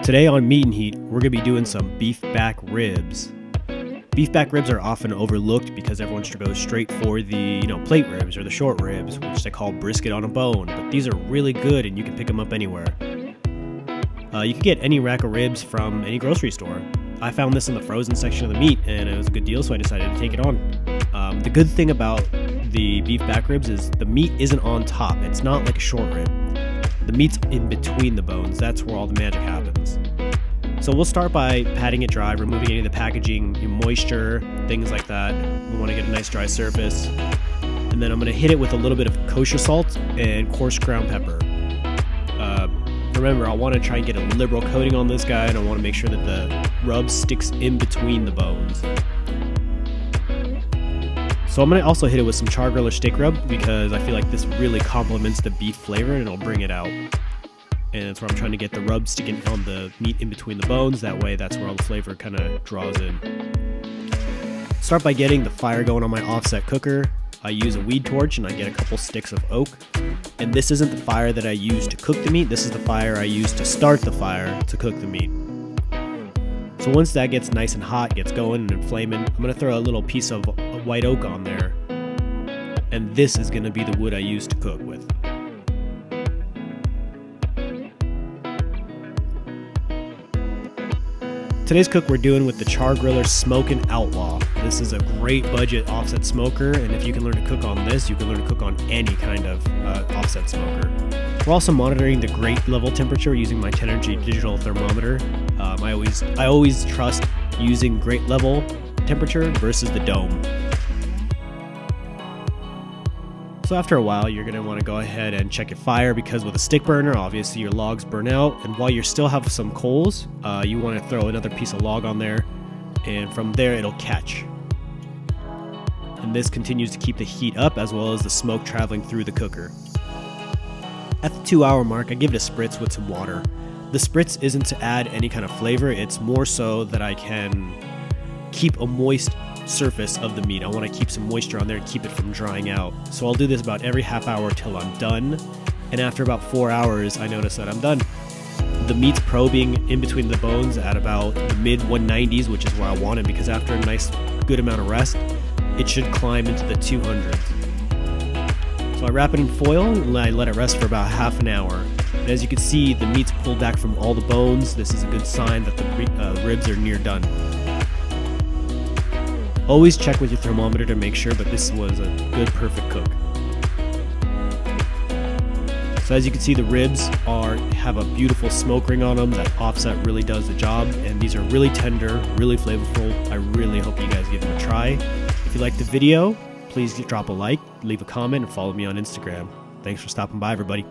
Today on Meat and Heat, we're going to be doing some beef back ribs. Beef back ribs are often overlooked because everyone goes straight for the plate ribs or the short ribs, which they call brisket on a bone. But these are really good and you can pick them up anywhere. You can get any rack of ribs from any grocery store. I found this in the frozen section of the meat and it was a good deal, so I decided to take it on. The good thing about the beef back ribs is the meat isn't on top. It's not like a short rib. The meat's in between the bones. That's where all the magic happens. So we'll start by patting it dry, removing any of the packaging, moisture, things like that. We want to get a nice dry surface. And then I'm going to hit it with a little bit of kosher salt and coarse ground pepper. Remember, I want to try and get a liberal coating on this guy, and I want to make sure that the rub sticks in between the bones. So I'm going to also hit it with some char-griller steak rub because I feel like this really complements the beef flavor and it'll bring it out. And that's where I'm trying to get the rub sticking on the meat in between the bones. That way, that's where all the flavor kind of draws in. Start by getting the fire going on my offset cooker. I use a weed torch and I get a couple sticks of oak. And this isn't the fire that I use to cook the meat. This is the fire I use to start the fire to cook the meat. So once that gets nice and hot, gets going and flaming, I'm going to throw a little piece of white oak on there. And this is going to be the wood I use to cook with. Today's cook we're doing with the char-griller Smokin' Outlaw. This is a great budget offset smoker, and if you can learn to cook on this, you can learn to cook on any kind of offset smoker. We're also monitoring the grate level temperature using my 10 energy digital thermometer. I always trust using grate level temperature versus the dome. So after a while, you're going to want to go ahead and check your fire because with a stick burner, obviously your logs burn out. And while you still have some coals, you want to throw another piece of log on there. And from there, it'll catch. And this continues to keep the heat up as well as the smoke traveling through the cooker. At the 2-hour mark, I give it a spritz with some water. The spritz isn't to add any kind of flavor. It's more so that I can keep a moist surface of the meat. I want to keep some moisture on there and keep it from drying out. So I'll do this about every half hour till I'm done. And after about 4 hours, I notice that I'm done. The meat's probing in between the bones at about the mid 190s, which is where I want it because after a nice good amount of rest, it should climb into the 200s. So I wrap it in foil and I let it rest for about half an hour. And as you can see, the meat's pulled back from all the bones. This is a good sign that the ribs are near done. Always check with your thermometer to make sure, but this was a good, perfect cook. So as you can see, the ribs have a beautiful smoke ring on them. That offset really does the job, and these are really tender, really flavorful. I really hope you guys give them a try. If you liked the video, please drop a like, leave a comment, and follow me on Instagram. Thanks for stopping by, everybody.